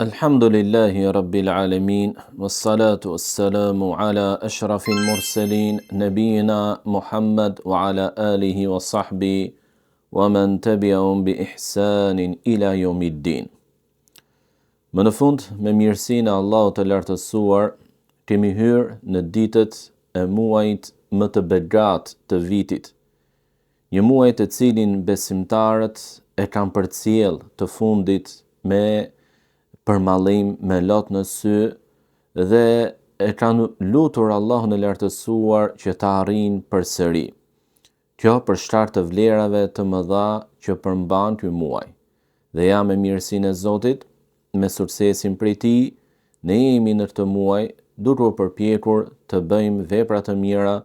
Alhamdulillahi Rabbil Alamin, wassalatu wassalamu ala ashrafil mursalin, nabiyina Muhammad wa ala alihi wa sahbihi wa man tabi'ahum bi ihsanin ila yawmiddin. Më në fund, me mirësinë e Allahut të lartësuar, kemi hyrë në ditët e muajit më të begat të vitit, një muaj të cilin besimtarët e kanë përcjell të fundit me përmallim, me lot në sy dhe e kanë lutur Allahun e lartësuar që ta arrijnë përsëri. Kjo për shkak të vlerave të mëdha që përmban ky muaj. Dhe ja me mirësinë e Zotit, me suksesin prej tij, ne jemi në këtë muaj duke u përpjekur të bëjmë vepra të mira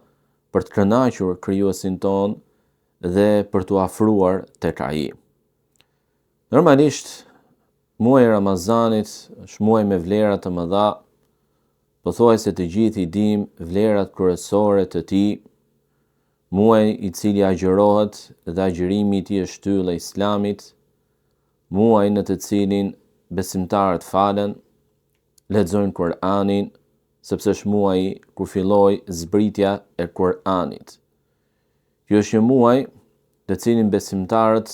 për të kënaqur krijuesin ton dhe për t'u afruar tek ai. Normalisht muaji i Ramazanit është muaj me vlera të mëdha, pothuajse të gjithë i dimë vlerat kryesore të tij, muaj i cili agjërohet dhe agjërimi i tij është shtylla e Islamit, muaj në të cilin besimtarët falen, lexojnë Kur'anin, sepse është muaji kur filloi zbritja e Kur'anit. Ky është një muaj të cilin besimtarët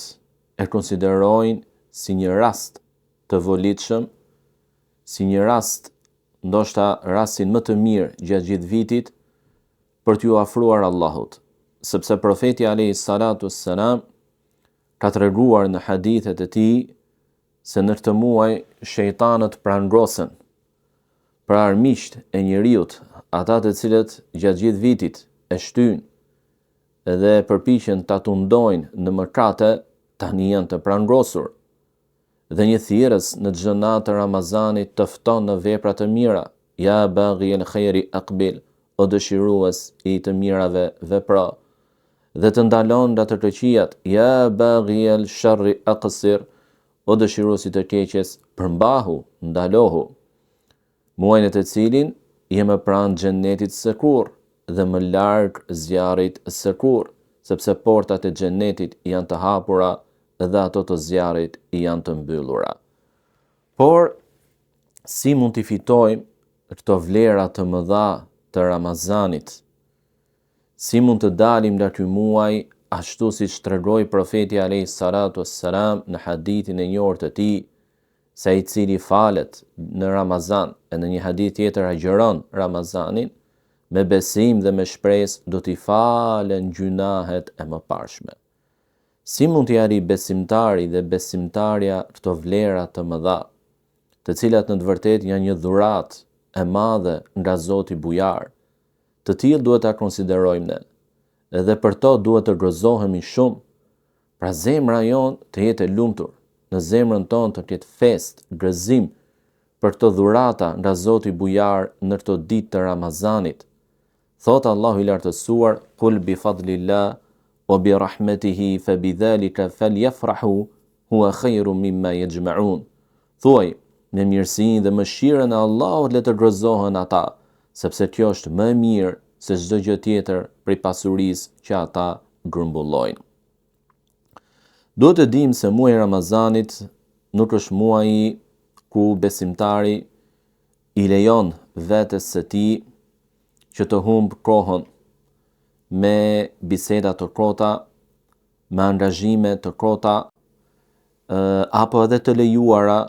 e konsiderojnë si një rast të volitshëm, si një rast, ndoshta rastin më të mirë gjatë gjithë vitit për t'ju afruar Allahut, sepse profeti alayhi salatu wassalam ka treguar në hadithet e tij se në këtë muaj shejtanët prangrosen për armiqt e njeriut, ata të cilët gjatë gjithë vitit e shtyjnë dhe përpiqen ta tundojnë në mëkate, tani janë të prangrosur. Dhe një thirrës në çdo natë të Ramazanit të fton në vepra të mira, ya baghiyal khairi aqbil, o dëshirues i të mirave vepro, dhe të ndalon nga të keqijat, ya baghiyal sharri aqsir, o dëshirues i të keqes përmbahu, ndalohu. Muajin e të cilin jemi pranë xhennetit sekur dhe më larg zjarrit sekur, sepse portat e xhennetit janë të hapura dhe ato të zjarrit janë të mbyllura. Por, si mund t'i fitojmë këto vlera të mëdha të Ramazanit? Si mund të dalim nga ky muaj ashtu siç tregoi profeti alayhi salatu wassalam në hadithin e njohur të tij, se ai i cili falet në Ramazan e në një hadith tjetër agjeron Ramazanin, me besim dhe me shpresë do t'i falen gjunahet e mëparshme. Si mund t'i arrijë besimtari dhe besimtarja këto vlera të mëdha, të cilat në të vërtetë janë një dhuratë e madhe nga Zoti bujar? Të tillë duhet ta konsiderojmë ne, edhe për to duhet të gëzohemi shumë. Pra zemra jon të jetë e lumtur, në zemrën tonë të ketë fest, gëzim për këto dhurata nga Zoti bujar në këto ditë të Ramazanit. Thot Allahu i lartësuar, "Qul bi fadlillah wa bi rahmetihi fa bidhalika falyafrahu huwa khayrun mimma yajma'un." Thuaj, me mirësinë dhe mëshirën e Allahut le të gëzohen ata, sepse kjo është më e mirë se çdo gjë tjetër prej pasurisë që ata grumbullojnë. Duhet të dimë se muaji i Ramazanit nuk është muaji ku besimtari i lejon vetes së tij që të humb kohën me biseda të kota, me angazhime të kota, apo edhe të lejuara,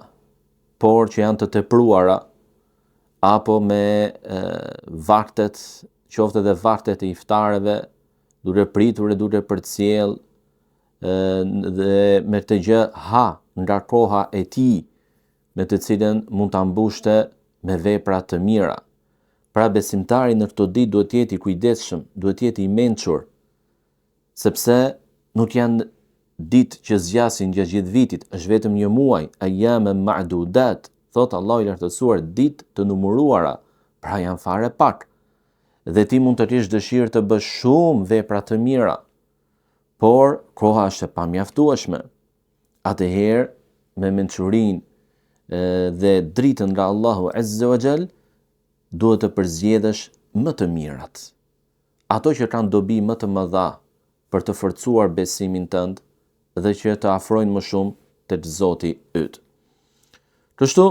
por që janë të tepruara, apo me vaktet, qoftë edhe vaktet e iftareve, duke pritur e duke përcjell, dhe me këtë gjë ha nga koha e tij, me të cilën mund ta mbushte me vepra të mira. Pra besimtari në këto ditë duhet të jetë i kujdesshëm, duhet të jetë i mençur, sepse nuk janë ditë që zgjasin gjatë gjithë vitit, është vetëm një muaj, ayyaman ma'dudat, thot Allahu i lartësuar, ditë të numëruara, pra janë fare pak. Dhe ti mund të kesh dëshirë të bësh shumë vepra të mira, por koha është e pamjaftueshme. Atëherë, me mençurinë dhe dritën nga Allahu Azza wa Jall, duhet të përzgjedhësh më të mirat, ato që kanë dobi më të mëdha për të forcuar besimin tënd dhe që të afrojnë më shumë tek Zoti yt. Kështu,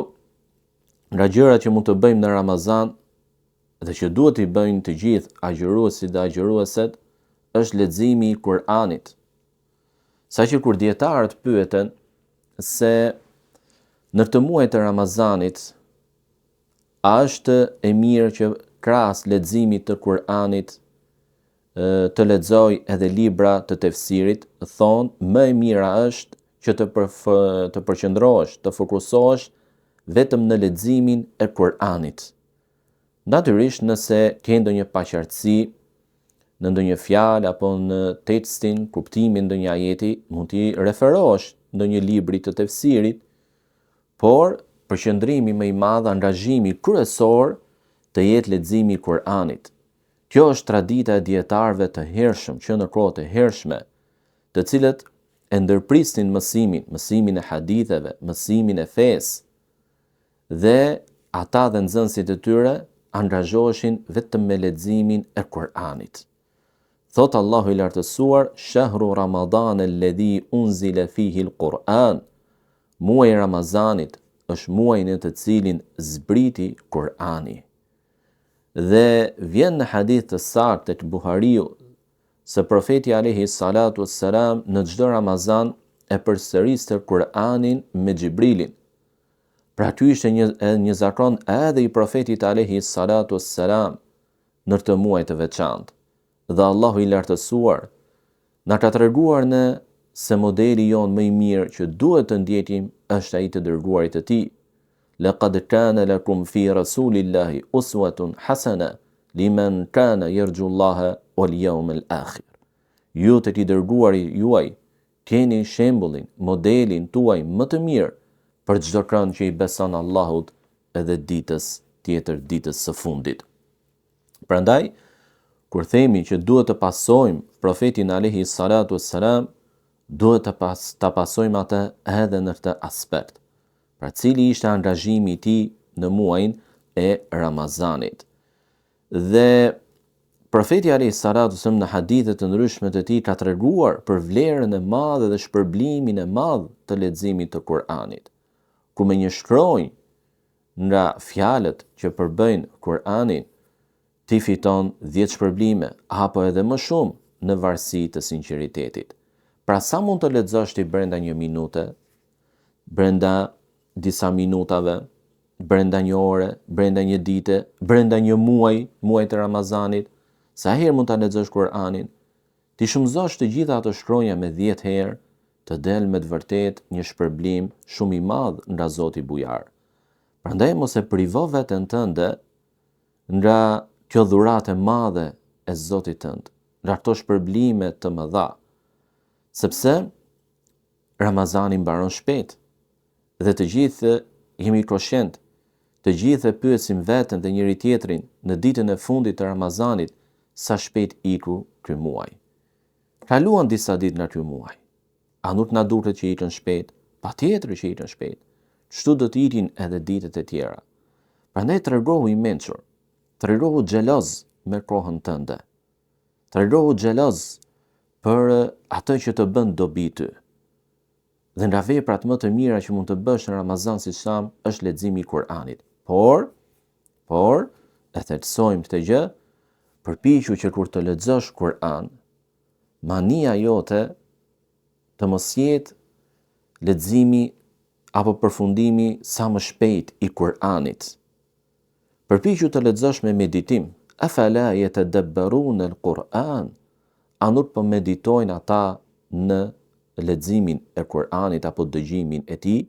nga gjërat që mund të bëjmë në Ramazan dhe që duhet i bëjnë të gjithë agjëruesit dhe agjërueset është leximi i Kur'anit. Saqë kur dietarët pyeten se në të muajt e Ramazanit a është e mirë që krahas leximit të Kur'anit të lexoj edhe libra të tefsirit, thonë më e mira është që të përqendrohesh, të fokusohesh vetëm në leximin e Kur'anit. Natyrisht nëse ke ndonjë paqartësi në ndonjë fjalë apo në tekstin, kuptimin ndonjë ajeti, mund t'i referosh ndonjë libri të tefsirit, por përqendrimi më i madh, angazhimi kryesor të jetë leximi i Kur'anit. Kjo është tradita e dietarëve të hershëm që në kohët e hershme, të cilët e ndërprisnin mësimin e haditheve, mësimin e fesë, dhe ata dhe nxënësit e tyre angazhoheshin vetëm me leximin e Kur'anit. Thot Allahu i lartësuar, shahru Ramadan alladhi unzila fihi al-Qur'an. Muaji i Ramazanit është muaji në të cilin zbriti Kur'ani. Dhe vjen në hadith të saktë tek Buhariu se profeti alayhi salatu wassalam në çdo Ramazan e përsëriste Kur'anin me Xhibrilin. Pra ky ishte një zakon edhe i profetit alayhi salatu wassalam në të muaj të veçantë. Dhe Allahu i lartësuar na ka treguar në se modeli jon më i mirë që duhet të ndjekim është ai të dërguarit të tij. Laqad kana lakum fi rasulillahi uswatun hasana liman kana yarju Allaha wal yawmal akhir. Ju të i dërguari juaj keni shembullin, modelin tuaj më të mirë për çdo kënd që i beson Allahut edhe ditës tjetër, ditës së fundit. Prandaj, kur themi që duhet të pasojmë profetin alayhi salatu wassalam, duhet të pasojmë atë edhe në këtë aspekt. Pra cili ishte angazhimi i tij në muajin e Ramazanit. Dhe profeti alayhi salatu wassalam në hadithe të ndryshme të tij ka treguar për vlerën e madhe dhe shpërblimin e madh të leximit të Kur'anit. Ku me një shkronjë nga fjalët që përbëjnë Kur'anin, ti fiton 10 shpërblime, apo edhe më shumë në varësi të sinqeritetit. Pra sa mund të lexosh ti brenda një minute, brenda disa minutave, brenda një ore, brenda një dite, brenda një muaj të Ramazanit, sa herë mund ta lexosh Kur'anin, ti shumëzosh të gjitha ato shkronja me 10 herë, të del me të vërtet një shpërblim shumë i madh nga Zoti Bujar. Prandaj mos e privo veten tënde nga kjo dhuratë e madhe e Zotit tënd, nga këto shpërblime të mëdha, sepse Ramazani mbaron shpejt dhe të gjithë jemi koshient, të gjithë e pyesim veten dhe njëri tjetrin në ditën e fundit të Ramazanit sa shpejt iku ky muaj. Kaluan disa ditë nga ky muaj. A nuk na duket që ikën shpejt? Patjetër që ikën shpejt. Kështu do të ikin edhe ditët e tjera. Prandaj tregohu i mençur, tregohu xheloz me kohën tënde. Tregohu xheloz për atë që të bën dobi ty. Dhe nga veprat më të mira që mund të bësh në Ramazan si sham është leximi i Kur'anit. Por e theksojmë këtë gjë, përpiqu që kur të lexosh Kur'an, mania jote të mos jetë leximi apo përfundimi sa më shpejt i Kur'anit. Përpiqu të lexosh me meditim. Afala yatadabbaruna al-Qur'an? A nuk po meditojnë ata në leximin e Kur'anit apo dëgjimin e tij?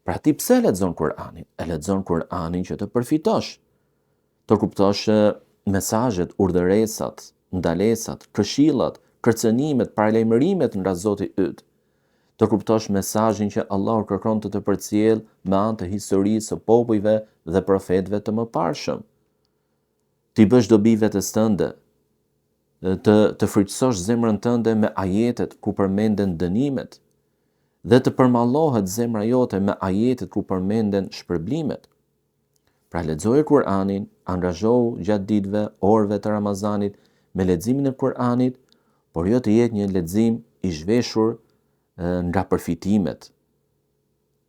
Pra ti pse lexon Kur'anin? E lexon Kur'anin që të përfitosh, të kuptosh mesazhet, urdhëresat, ndalesat, këshillat, kërcënimet, paralajmërimet nga Zoti yt. Të kuptosh mesazhin që Allahu kërkon të përcjell me anë të historisë së popujve dhe profetëve të mëparshëm. Ti bësh dobi vetes tënde, të frikësosh zemrën tënde me ajetet ku përmenden dënimet, dhe të përmallohet zemra jote me ajetet ku përmenden shpërblimet. Pra lexoje Kur'anin, angazhohu gjatë ditëve, orëve të Ramazanit me leximin e Kur'anit, por jo të jetë një lexim i zhveshur nga përfitimet,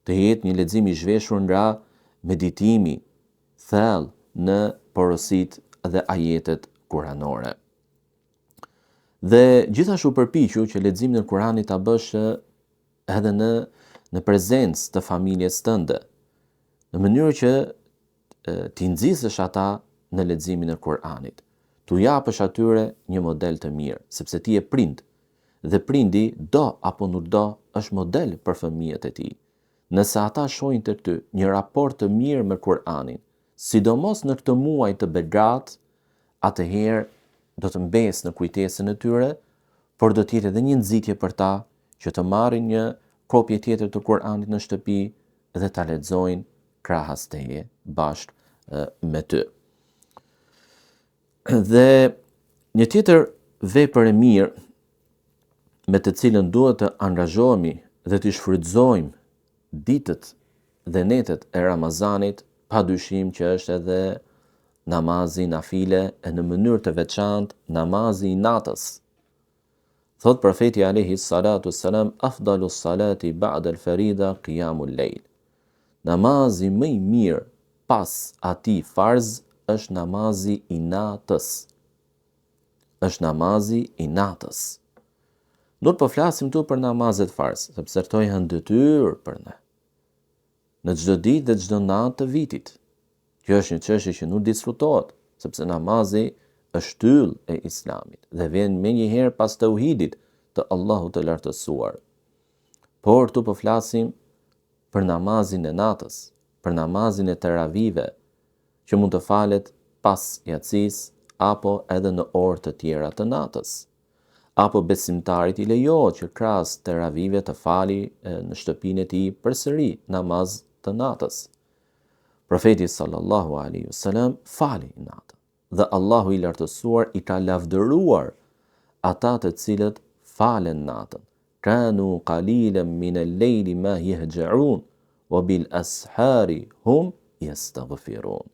të jetë një lexim i zhveshur nga meditimi thellë në porositë dhe ajetet kuranore. Dhe gjithashtu përpiqu që leximin e Kuranit ta bësh edhe në prezencë të familjes tënde, në mënyrë që t'i nxisësh ata në leximin e Kuranit. Tu japësh atyre një model të mirë, sepse ti je prind, dhe prindi do apo nuk do është model për fëmijët e tij. Nëse ata shohin te ty një raport të mirë me Kur'anin, sidomos në këtë muaj të begat, atëherë do të mbes në kujtesën e tyre, por do t'jetë edhe një nxitje për ta që të marrin një kopje tjetër të Kur'anit në shtëpi dhe ta lexojnë krahas teje bashkë me ty. Dhe një tjetër vepër e mirë me të cilën duhet të angazhohemi dhe të shfrytëzojmë ditët dhe netët e Ramazanit, padyshim që është edhe namazi nafile e në mënyrë të veçantë namazi i natës. Thot profeti alayhi salatu wassalam, afdalu salati ba'da al-farida qiyamul layl. Namazi më i mirë pas atij farz është namazi i natës. Është namazi i natës. Nuk po flasim këtu për namazet farz, sepse këto janë detyrë për ne. Në çdo ditë dhe çdo natë të vitit. Kjo është një çështje që nuk diskutohet, sepse namazi është yll e Islamit dhe vjen menjëherë pas tauhidit të Allahut të lartësuar. Por këtu po flasim për namazin e natës, për namazin e teravive, që mund të falet pas yatsis apo edhe në orë të tjera të natës. Apo besimtarit i lejohet që krahas teravive të fali në shtëpinë e tij përsëri namaz të natës. Profeti sallallahu alaihi wasallam fali natën dhe Allahu i lartësuar i ka lavdëruar ata të cilët falen natën. Kanu qalilan min al-layli ma yahja'un wa bil ashari hum yastaghfirun.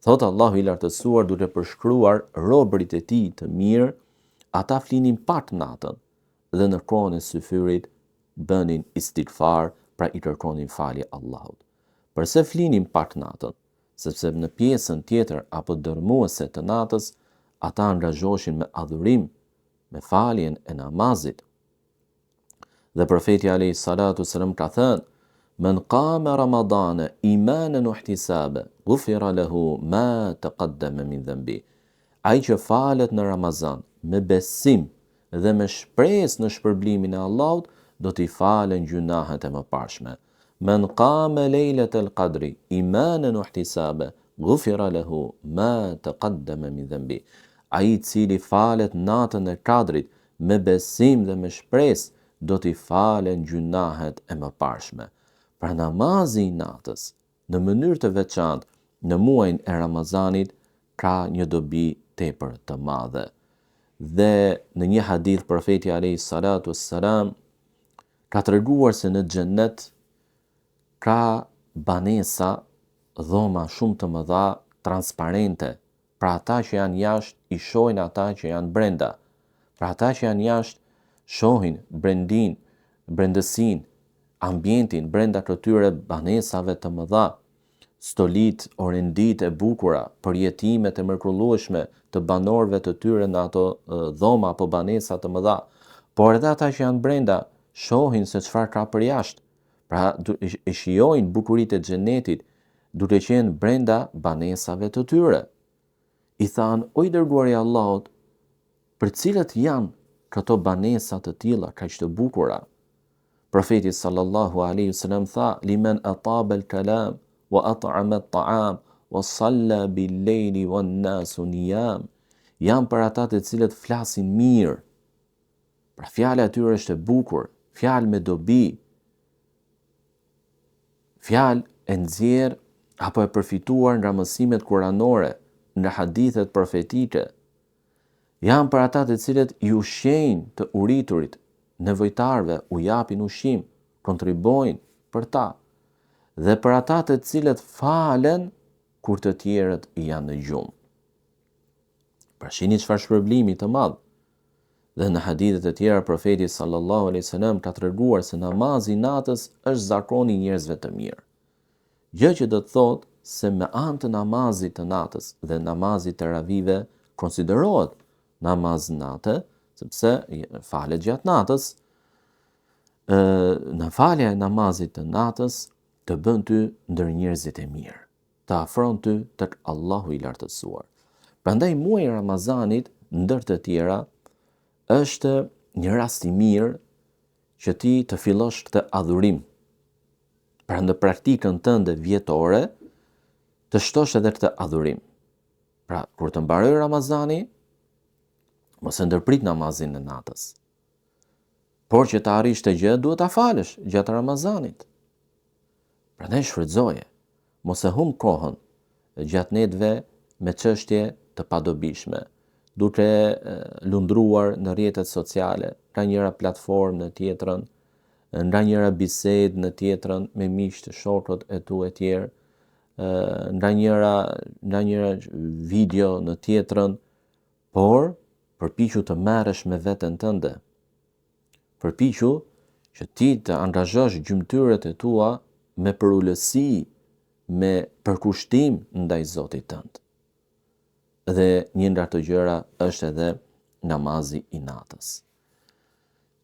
Thot Allahu i lartësuar duke përshkruar robërit e tij të mirë, ata flinin pak natën dhe në kohën e syfyrit bënin istighfar, pra i kërkonin falje Allahut. Përse flinin pak natën? Sepse në pjesën tjetër apo dërmuese të natës, ata angazhoheshin me adhurim, me faljen e namazit. Dhe profeti alayhi salatu wasalam ka thënë: "Men qama Ramadana imanan wa ihtisaban, ghufira lahu ma taqaddama min dhanbi." Ai që falet në Ramazan me besim dhe me shpresë në shpërblimin e Allahut, do t'i falen gjunahet e mëparshme. Men qama lejletul qadri imanan wa ihtisaban, ghufira lahu ma taqaddama min dhanbi. Ai i cili falet natën e kadrit me besim dhe me shpresë, do t'i falen gjunahet e mëparshme. Pra namazi i natës, në mënyrë të veçantë, në muajin e Ramazanit, ka një dobi tepër të madhe. Dhe në një hadith profeti alayhi salatu wassalam ka treguar se në xhennet ka banesa, dhoma shumë të mëdha, transparente. Pra ata që janë jashtë i shohin ata që janë brenda. Pra ata që janë jashtë shohin brendësinë, ambientin brenda këtyre banesave të mëdha, stolit, orendit e bukura, përjetimet e mrekullueshme të banorëve të tyre në ato dhoma apo banesa të mëdha. Por edhe ata që janë brenda shohin se çfarë ka për jashtë. Pra e shijojnë bukuritë e xhenetit duke qenë brenda banesave të tyre. I thanë: "O i dërguari i Allahut, për cilët janë këto banesa të tilla kaq të bukura?" Profeti sallallahu alaihi wasallam tha: "Liman ataba al-kalam wa at'ama at-ta'am wa salla bil-layli wan-nasu niyam." Janë për ata të cilët flasin mirë. Pra fjala e tyre është e bukur, fjalë me dobi, fjalë e nxjerr apo e përfituar nga mësimet kuranore, nga hadithet profetike. Janë për ata të cilët i ushqejnë të uriturit, nevojtarve u japin ushqim, kontribojnë për ta. Dhe për ata të cilët falen kur të tjerët janë në gjumë. Pra shihni çfarë shpërblimi të madh. Dhe në hadithet e tjera profeti sallallahu alaihi wasallam ka treguar se namazi i natës është zakoni i njerëzve të mirë. gjë që do të thotë se me anë të namazit të natës dhe namazit të ravive konsiderohet namaz natë, sepse falet gjatë natës, në falja e namazit të natës të bën ty ndër njerëzit e mirë, të afron ty tek Allahu i lartësuar. Prandaj muaji i Ramazanit ndër të tjera është një rast i mirë që ti të fillosh këtë adhurim. Pra në praktikën tënde vjetore të shtosh edhe këtë adhurim. Pra kur të mbaroj Ramazani, mos e ndërprit namazin në natës. Por që të arrish të gjë, duhet ta falësh gjatë Ramazanit. Prandaj shfrytzoje, mos e humb kohën gjatë netëve me çështje të padobishme, duke lundruar në rrjetet sociale, nga njëra platformë në tjetrën, nga njëra bisedë në tjetrën me miq, shokët e tu e tjerë, nga njëra video në tjetrën, por përpiqu të merresh me veten tënde. Përpiqu që ti të angazhosh gjymtyrët e tua me përulësi, me përkushtim ndaj Zotit tënd. Dhe një nga ato gjëra është edhe namazi i natës.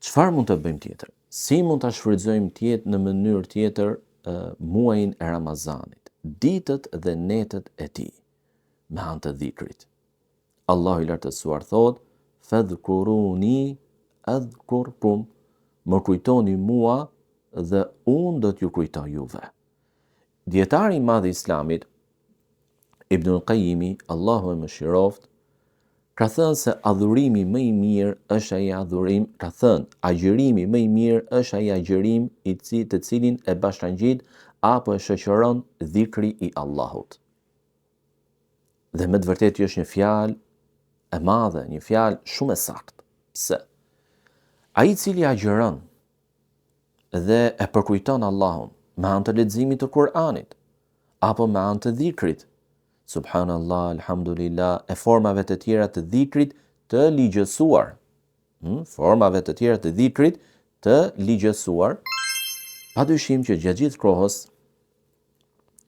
Çfarë mund të bëjmë tjetër? Si mund ta shfrytëzojmë në mënyrë tjetër muajin e Ramazanit, ditët dhe netët e tij, me anë të dhikrit. Allahu i lartësuar thotë: "Fadhkuruni adhkurkum", më kujtoni mua dhe unë do t'ju kujtoj juve. Dietari i madh i Islamit, Ibnul Qayyimi, Allahu e mëshiroft, ka thënë se adhurimi më i mirë është ai adhurim, ka thënë, agjërimi më i mirë është ai agjërim të cilin e bashkangjit apo e shoqëron dhikri i Allahut. Dhe me të vërtetë është një fjalë e madhe, një fjalë shumë e saktë. Pse? Ai i cili agjëron dhe e përkujton Allahun me anë të leximit të Kur'anit apo me anë të dhikrit, subhanallah, alhamdulillah, e formave të tjera të dhikrit të ligjësuar. Formave të tjera të dhikrit të ligjësuar, padyshim që gjatë gjithë kohës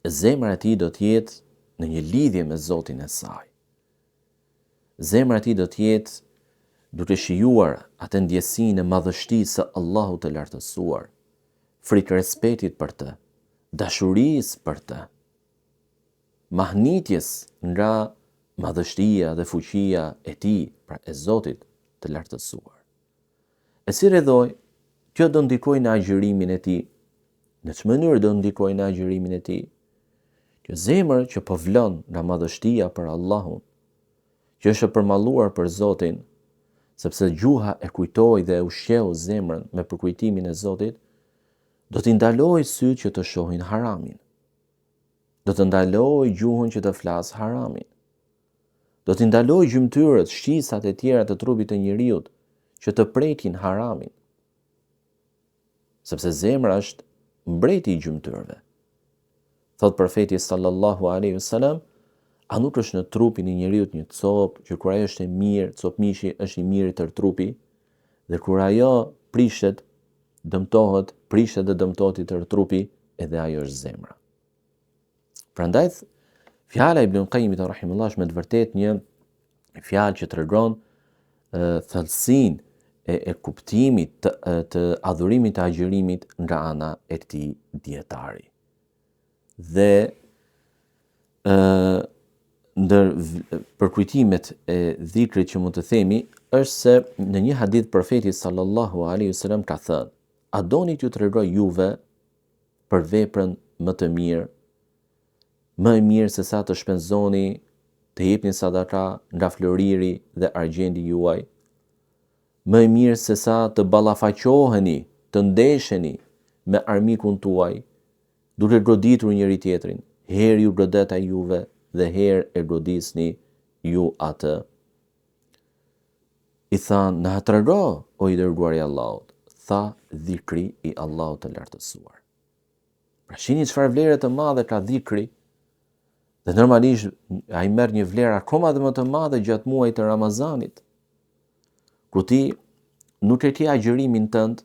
zemra e tij do të jetë në një lidhje me Zotin e saj. Zemra e tij do të jetë duke shijuar atë ndjesinë e madhështisë së Allahut të lartësuar, frikë respektit për të, dashurisë për të, mahnitjes nga madhështia dhe fuqia e tij, pra e Zotit të lartësuar. E si rrjedhoj, kjo do ndikojë në agjërimin e tij. Në çmë mënyrë do ndikojë në agjërimin e tij? Kjo zemër që po vlon nga madhështia për Allahun, që është e përmalluar për Zotin, sepse gjuha e kujtoi dhe e ushqeu zemrën me përkujtimin e Zotit, do t'i ndaloj syt që të shohin haramin. Do të ndaloj gjuhën që të flasë haramin. Do t'i ndaloj gjymtyrët, shqisat e tjera të trupit të njeriut që të prekin haramin. Sepse zemra është mbreti i gjymtyrëve. Thot profeti sallallahu alaihi wasallam, a nuk është në trupin e njeriut një copë që kur ajo është e mirë, copmishi është i mirë tër trupi, dhe kur ajo prishet, dëmtohet, prishet dhe dëmtohet i tër trupi, edhe ajo është zemra. Prandaj fjala e Ibn Qayyimit rahimahullah është me të vërtetë një fjalë që tregon thellësinë e kuptimit të adhurimit të agjërimit nga ana e këtij dietari. Dhe ndër përkujtimet e dhikrit që mund të themi është se në një hadith profeti sallallahu alaihi wasallam ka thënë: "A doni t'ju tregoj juve për veprën më të mirë, më e mirë se sa të shpenzoni, të jepni sadaka nga floriri dhe argjendi juaj, më e mirë se sa të ballafaqoheni, të ndesheni me armikun tuaj, duke goditur njëri tjetrin, herë ju godet ai juve dhe herë e godisni ju atë." I thanë: "Na trego, o i dërguari i Allahut." Tha: "Dhikri i Allahut të lartësuar." Pra shihni çfarë vlere të madhe ka dhikri, dhe normalisht ai merr një vlerë akoma dhe më të madhe gjatë muajit të Ramazanit, ku ti nuk e ke agjërimin tënd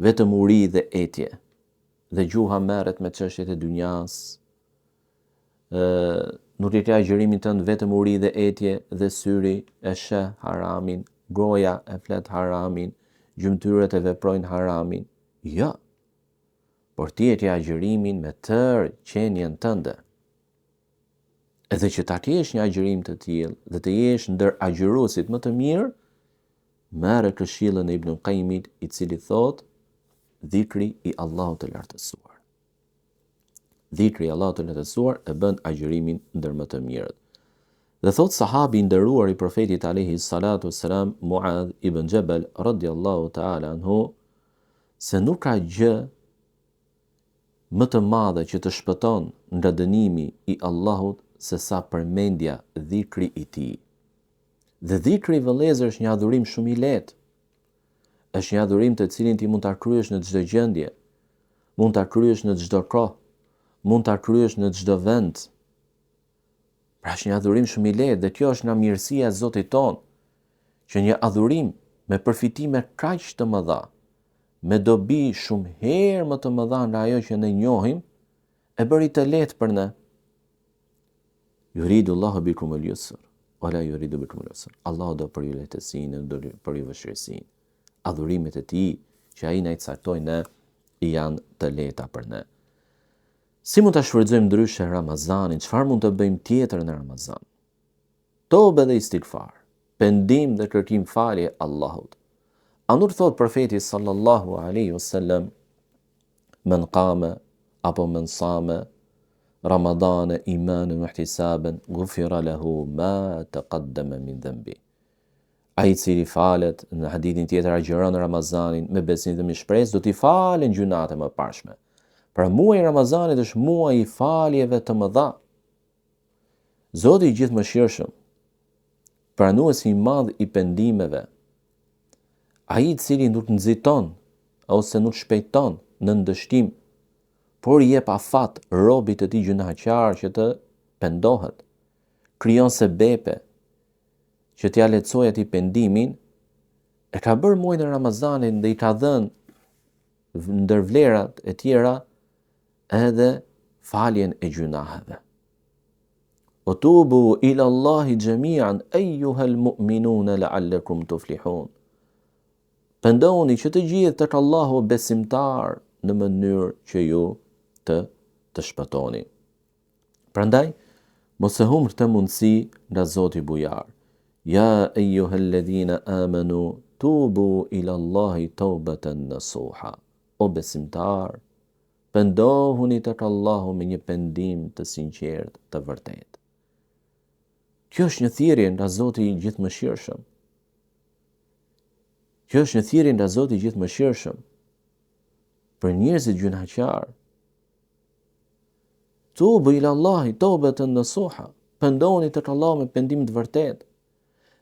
vetëm uri dhe etje, dhe gjuha merret me çështjet e dynjas. Nuk i ka agjërimin tënd vetëm uri dhe etje dhe syri e sheh haramin, goja e flet haramin, gjymtyrët e veprojnë haramin. Jo. Por ti e ke agjërimin me tërë qenien tënde. Edhe që ta kesh një agjërim të tillë dhe të jesh ndër agjëruesit më të mirë, merre këshillën e Ibn Qayyimit, i cili thot dhikri i Allahut të lartësuar. Dhikri i Allahut të lartësuar e bën agjërimin ndër më të mirët. Dhe thot sahabi i nderuar i profetit alayhi salatu wassalam, Muadh ibn Jabal radhiyallahu ta'ala anhu, se nuk ka gjë më të madhe që të shpëton nga dënimi i Allahut se sa përmendja, dhikri i tij. Dhe dhikri, vëllezër, është një adhurim shumë i lehtë. Është një adhurim të cilin ti mund ta kryesh në çdo gjendje, mund ta kryesh në çdo kohë, mund ta kryesh në çdo vend. Pra është një adhurim shumë i lehtë dhe kjo është nga mirësia e Zotit ton, që një adhurim me përfitime kaq të mëdha, me dobi shumë herë më të mëdha nga ajo që ne njohim, e bëri të lehtë për ne. Yuridu Allahu bikumul yusr, wala yuridu bikumul usr. Allahu do për ju lehtësinë, do për ju vështirësinë. Adhurimet e tij që ai na i caktoi ne janë të lehta për ne. Si mund ta shfrytëzojmë ndryshe Ramazanin? Çfarë mund të bëjmë tjetër në Ramazan? Tobe dhe istighfar, pendim dhe kërkim falje Allahut. Anur thot profeti sallallahu alaihi wasallam, men qama apo men sama Ramadane imanen wa ihtisaban ghufira lahu ma taqaddama min dhanbi. Ai cili falet në hadithin tjetër agjeron Ramazanin me besim dhe me shpresë, do t'i falen gjunat e mëparshme. Pra muaji i Ramazanit është muaji i faljeve të mëdha. Zoti i gjithëmëshirshëm, pranuesi i madh i pendimeve, ai i cili nuk nxiton ose nuk shpejton në ndëshkim, por i jep afat robit të tij gjunaqar që të pendohet, krijon sebepe që t'ia lehtësojë atij pendimin, e ka bërë muajin e Ramazanit dhe i ka dhënë ndër vlerat e tjera edhe faljen e gjunaheve. O tubu ila Allahi jami'an ayyuhal mu'minuna la'allakum tuflihun. Pendoni që të gjithë tek Allahu besimtar në mënyrë që ju të shpëtoni. Prandaj, mos e humbni këtë mundësi nga Zoti bujar. Ja ayyuhalladhina amanu tubu ila Allahi taubatan nasuha. O besimtar, pendohuni tek Allahu me një pendim të sinqert, të vërtet. Kjo është një thirrje nga Zoti i gjithëmëshirshëm. Kjo është një thirrje nga Zoti i gjithëmëshirshëm për njerëzit gjunaqar. Tubu ila Allahi taubatan nasuha. Pendoni tek Allahu me pendim të vërtet.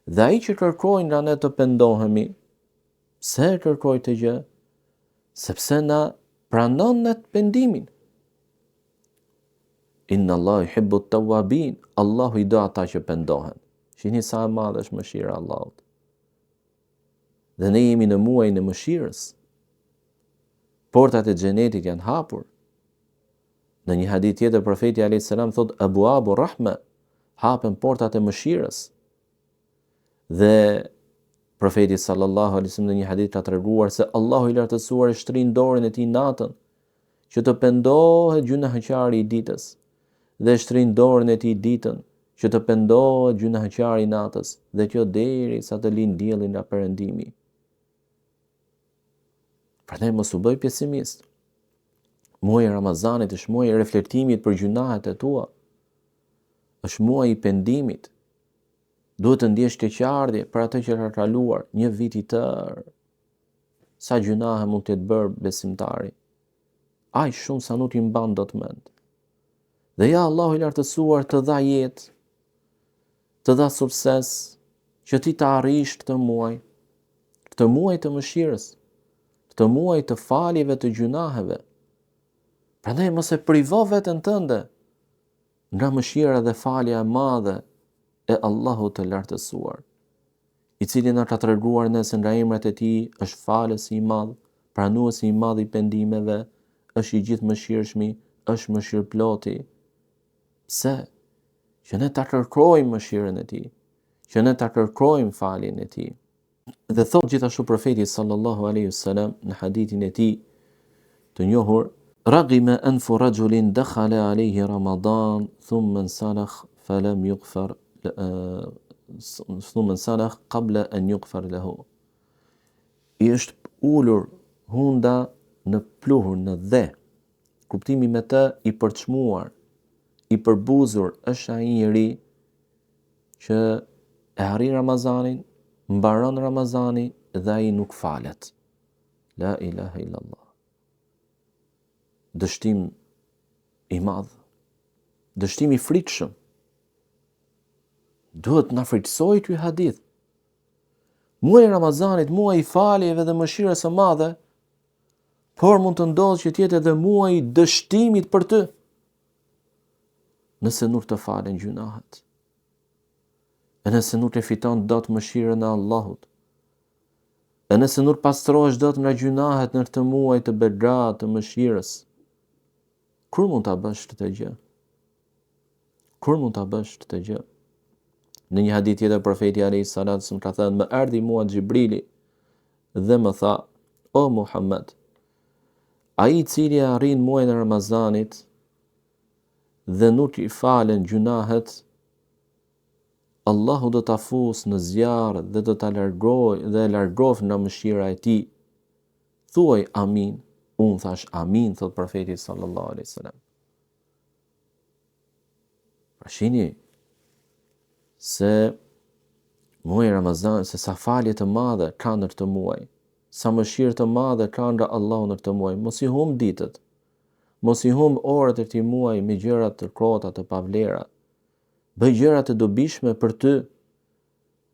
Dhe ai që kërkojnë nga ne të pendohemi, pse kërkoj të gjë? Sepse na pranon në të pendimin. Inna Allahu yuhibbu at-tawwabin. Allahu i do ata që pendohen. Shihni sa e madhe është mëshira e Allahut. Dhe ne jemi në muajin e mëshirës. Portat e xhenetit janë hapur. Në një hadith tjetër profeti alayhis salam thot abwabu rahma, hapen portat e mëshirës. Dhe profeti sallallahu alaihi wasallam në një hadith ka treguar se Allahu i lartësuar e shtrin dorën e tij natën që të pendohet gjunaqari i ditës, dhe shtrin dorën e tij ditën që të pendohet gjunaqari i natës, dhe kjo derisa të lind dielli nga perëndimi. Prandaj mos u bëj pesimist. Muaji i Ramazanit është muaji i reflektimit për gjunahet e tua. Është muaji i pendimit. Duhet të ndjesh keqardhje për atë që ka kaluar një vit i tërë. Sa gjunahe mund të bërë besimtari? Aq shumë sa nuk i mban dot mend. Dhe ja Allahu i lartësuar të dha jetë, të dha sukses, që ti të arrish këtë muaj të mëshirës, këtë muaj të faljeve të gjunaheve. Prandaj mos e privo veten tënde nga mëshira dhe falja e madhe e Allahut të lartësuar, i cili na ka treguar ne se nga emrat e tij është falës i madh, pranuesi i madh i pendimeve, është i gjithë mëshirshmi, është mëshirëploti. Pse? Që ne ta kërkojmë mëshirën e tij, që ne ta kërkojmë faljen e tij. Dhe thot gjithashtu profeti sallallahu alaihi wasallam në hadithin e tij të njohur, ragima anfu rajulin dakhala alayhi ramadan thumma salakh falam yughfar thumma salakh qabla an yughfar lahu. I është ulur hunda në pluhur, në dhe. Kuptimi me të i përçmuar, i përbuzur është ai njeri që e arrin Ramazanin, mbaron Ramazani dhe ai nuk falet. La ilaha illallah. Dështim i madh, dështim i frikshëm. Duhet na frikësoj ky hadith. Muaji i Ramazanit, muaji i faljeve dhe mëshirës së madhe, por mund të ndodhë që të jetë edhe muaji i dështimit për ty, nëse nuk të falen gjunahet, e nëse nuk e fiton dot mëshirën e Allahut, e nëse nuk pastrohesh dot nga gjunahet në këtë muaj të begat të mëshirës. Kur mund ta bësh këtë gjë? Kur mund ta bësh këtë gjë? Në një hadith tjetër profeti alayhis salam ka thënë, më erdhi mua Xhibrili dhe më tha, o Muhammed, ai i cili arrin muajin e Ramazanit dhe nuk i falen gjunahet, Allahu do ta fus në zjarr dhe do ta largof nga mëshira e tij. Thuaj amin. Unë thash amin, thot profeti sallallahu alaihi wasallam. Shihni se muaji i Ramazanit, se sa falje të mëdha ka në këtë muaj, sa mëshirë të madhe ka nga Allahu në këtë muaj. Mos i humb ditët, mos i humb orët e këtij muaji me gjëra të krota, të pavlera. Bëj gjëra të dobishme për ty.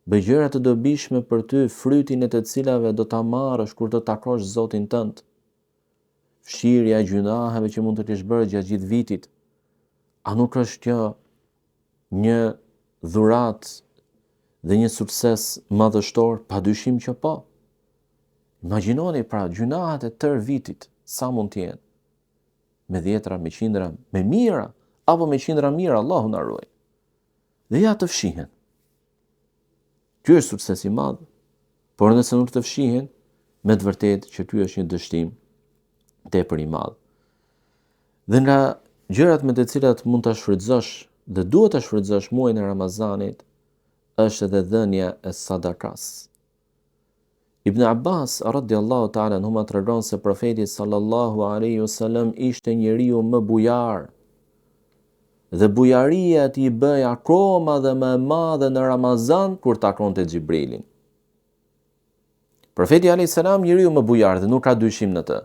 Bëj gjëra të dobishme për ty, frytin e të cilave do ta marrësh kur do takosh Zotin tënd. Fshirja e gjunaheve që mund të kesh bërë gjatë gjithë vitit. A nuk është kjo një dhuratë dhe një sukses madhështor? Padyshim që po. Imagjinoni pra gjunahet e tërë vitit, sa mund të jenë? Me dhjetra, me qindra, me mira, apo me qindra mira, Allahu na ruaj. Dhe ja të fshihen. Ky është sukses i madh, por nëse nuk të fshihen, me të vërtetë që ky është një dështim tepër i madh. Dhe nga gjërat me të cilat mund ta shfrytëzosh dhe duhet ta shfrytëzosh muajin e Ramazanit, është edhe dhënia e sadakas. Ibn Abbas radhiyallahu ta'ala anhuma tregon se profeti sallallahu alaihi wasallam ishte njeriu më bujar. Dhe bujaria e tij bëj akoma dhe më e madhe në Ramazan kur takonte Xhibrilin. Profeti alayhis salam njeriu më bujar dhe nuk ka dyshim në të,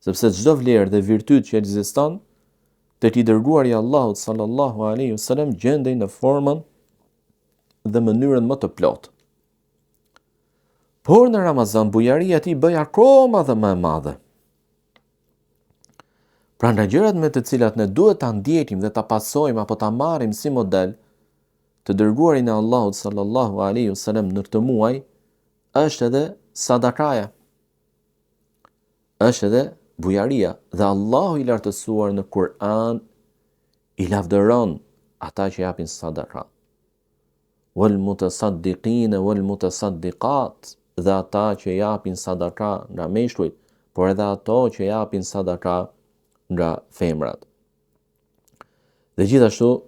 sepse çdo vlerë dhe virtyt që ekziston tek i dërguari i Allahut sallallahu alaihi wasallam gjendej në formën dhe mënyrën më të plotë. Por në Ramazan bujaria e tij bëj akoma dhe më e madhe. Pra nga gjërat me të cilat ne duhet ta ndjekim dhe ta pasojmë apo ta marrim si model të dërguarin e Allahut sallallahu alaihi wasallam në këtë muaj, është edhe sadakaja. Është edhe bujaria, dhe Allahu i lartësuar në Kur'an i lavdëron ata që japin sadaka. Wal mutasaddiqin wal mutasaddiqat, dhe ata që japin sadaka nga meshkujt, por edhe ato që japin sadaka nga femrat. Dhe gjithashtu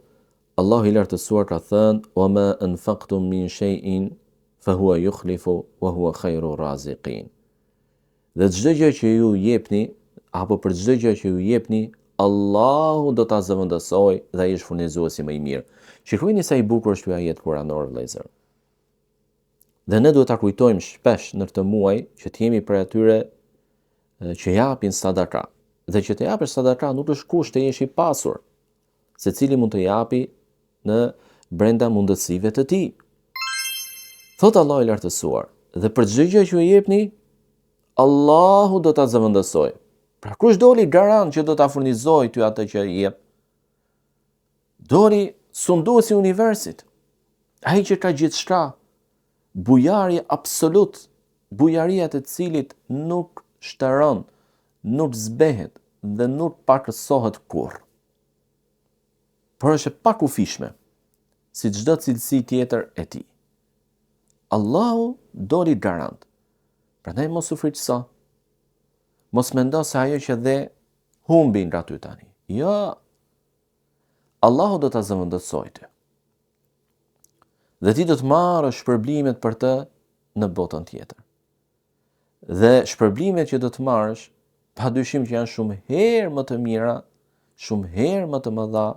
Allahu i lartësuar ka thënë: "Wa ma anfaqtum min shay'in fa huwa yukhlifu wa huwa khairu raziqin." Dhe çdo gjë që ju jepni, apo për çdo gjë që ju jepni, Allahu do ta zëvendësoj dhe ai është furnizuesi më i mirë. Shikojini sa i bukur është ky ajet kuranor, vëllezër. Dhe ne duhet ta kujtojmë shpesh në këtë muaj që të jemi për atyre që japin sadaka. Dhe që të japësh sadaka nuk është kusht të jesh i pasur, secili mund të japi në brenda mundësive të tij. Thot Allahu i lartësuar, dhe për çdo gjë që ju jepni, Allahu do ta zëvendësoj. Pra kush doli garant që do ta furnizoj ty atë që i jep? Doli sunduesi i universit, ai që ka gjithçka, bujari absolut, bujaria të cilit nuk shtaron, nuk zbehet, dhe nuk pakësohet kurrë. Por është e pakufishme, si çdo cilësi tjetër e tij. Allahu doli garant. Prandaj mos u frikëso. Mos mendo se ajo që dhe humbi nga ty tani. Jo. Allahu do ta zëvendësojë ty. Dhe ti do të marrë shpërblimet për të në botën tjetër. Dhe shpërblimet që do të marrësh, padyshim që janë shumë herë më të mira, shumë herë më të mëdha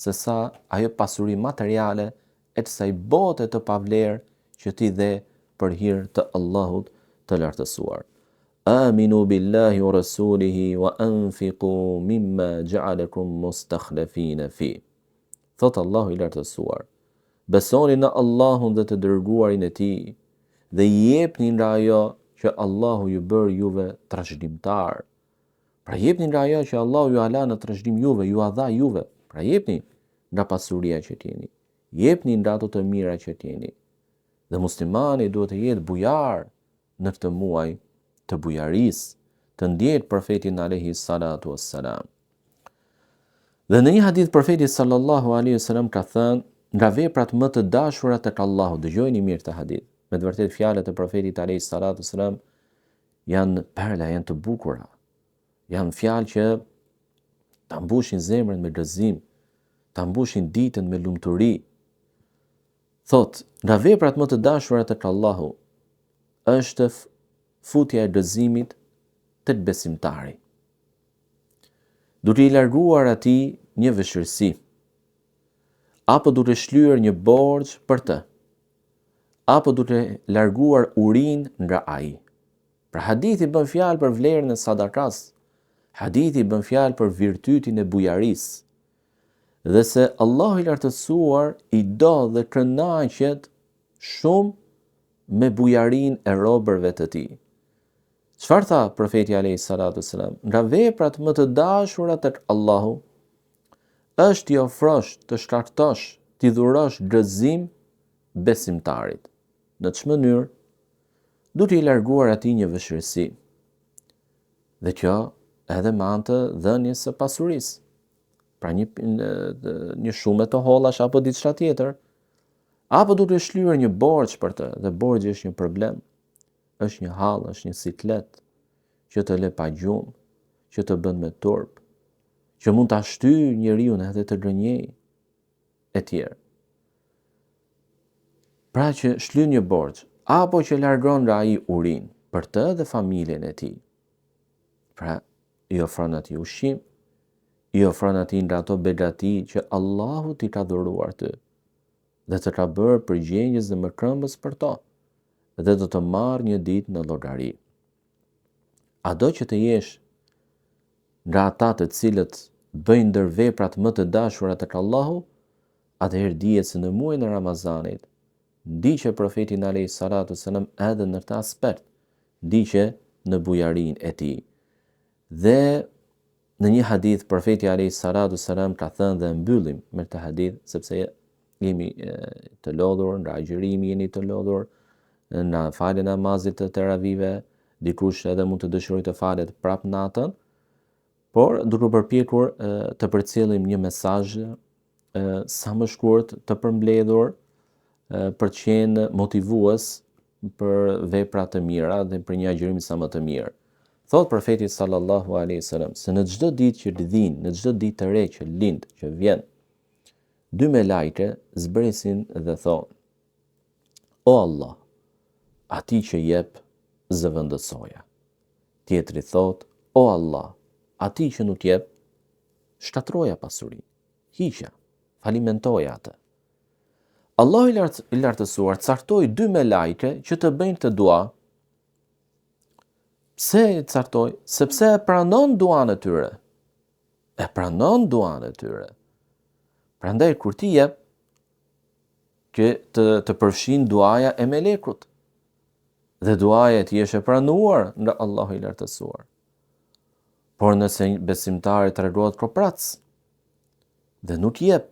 se sa ajo pasuri materiale e kësaj bote të pavlerë që ti dhe për hir të Allahut të lartësuar. Aminu billahi wa rasulihi wa anfiqu mimma ja'alakum mustakhlifina fi. Thot Allahu i lartësuar. Besoni në Allahun dhe të dërguarin e tij dhe jepni nga ajo që Allahu ju bër juve trashëgimtar. Pra jepni nga ajo që Allahu ju ala në trashëgim juve, ju a dha juve. Pra jepni nga pasuria që t'jeni. Jepni nga ato të mira që t'jeni. Dhe muslimani duhet të jetë bujar në këtë muaj të bujarisë, të ndjetë profetin alayhi salatu wassalam. Dhe në një hadith profeti sallallahu alaihi wasallam ka thënë, nga veprat më të dashura tek Allahu, dëgjojeni mirë këtë hadith. Me të vërtetë fjalët e profetit alayhi salatu wassalam janë perla, janë të bukura. Janë fjalë që ta mbushin zemrën me gëzim, ta mbushin ditën me lumturi. Thot, nga veprat më të dashura tek Allahu është futja e gëzimit tek besimtari. Duke i larguar atij një vështirësi, apo duke shlyer një borxh për të, apo duke larguar urinë nga ai. Pra hadithi bën fjalë për vlerën e sadakas, hadithi bën fjalë për virtytin e bujarisë, dhe se Allahu i lartësuar i do dhe kënaqet shumë me bujarinë e robërve të tij. Çfarë tha profeti alayhi salatu wasalam? Nga veprat më të dashura tek Allahu është t'i ofrosh, të shkaktosh, t'i dhurosh gëzim besimtarit. Në ç'më mënyrë? Duke i larguar atij një vështirësi. Dhe kjo edhe me anë të dhënies së pasurisë. Pra një shume të hollash apo diçka tjetër, apo duke shlyer një borxh për të, dhe borxhi është një problem. Është një hall, është një siklet që të le pa gjumë, që të bën me turp, që mund ta shtyjë njeriu edhe të gënjej e tjerë. Pra që shlyen një borxh, apo që largon nga ai urinë për të dhe familjen e tij. Pra i ofron atij ushqim, i ofron atij nga ato begati që Allahu t'i ka dhuruar ty dhe të ka bërë përgjegjës dhe mëkëmbës për to, dhe do të marrë një ditë në llogari. A do që të jesh nga ata të cilët bëjnë ndër veprat më të dashura tek Allahu, atëherë dije se në muajin e Ramazanit ndiqe profetin alayhi salatu wasalam edhe në këtë aspekt, ndiqe në bujarinë e tij. Dhe në një hadith profeti alayhi salatu wasalam ka thënë, dhe mbyllim me këtë hadith sepse jemi të lodhur, nga agjërimi jeni të lodhur, në faljen e namazit të teravive, dikush edhe mund të dëshirojë të falet prap natën, por duke përpjekur të përcjellim një mesazh sa më shkurt, të përmbledhur, për të qenë motivues për vepra të mira dhe për një agjërim sa më të mirë. Thot profeti sallallahu alaihi wasallam se në çdo ditë që lidhin, në çdo ditë të re që lind, që vjen, dy melajke zbresin dhe thonë: O Allah, atij që jep, zëvendësoja. Tjetri thot: O Allah, atij që nuk jep, shkatroja pasurinë, hiqja, falimentoja atë. Allahu i lartësuar caktoi dy melajke që të bëjnë këtë dua. Pse e caktoi? Sepse e pranon duan e tyre. E pranon duan e tyre. Prandaj kur ti jep, që të përfshin duaja e melekut. Dhe duaja e tij është e pranuar nga Allahu i lartësuar. Por nëse besimtari tregohet koprac dhe nuk jep,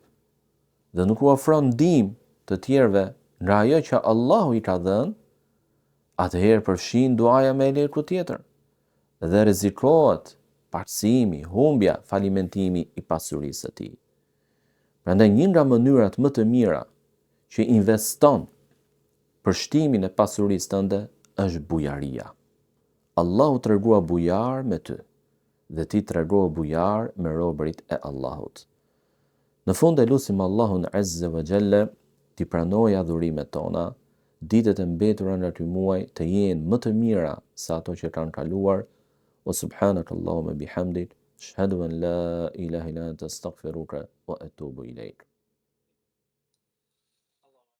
dhe nuk u ofron ndihmë të tjerëve nga ajo që Allahu i ka dhënë, atëherë përfshin duaja me melekut tjetër dhe rrezikohet parsimi, humbja, falimentimi i pasurisë së tij. Prandaj një nga mënyrat më të mira që investon për shtimin e pasurisë tënde është bujaria. Allahu tregua bujar me ty dhe ti tregohu bujar me robërit e Allahut. Në fund e lutim Allahun Azza wa Jalla t'i pranojë adhurimet tona, ditët e mbetura në ky muaj të jenë më të mira se ato që kanë kaluar. Wa subhanakallahumma bihamdik, ashhadu an la ilaha illa anta astaghfiruka wa atubu ilaik.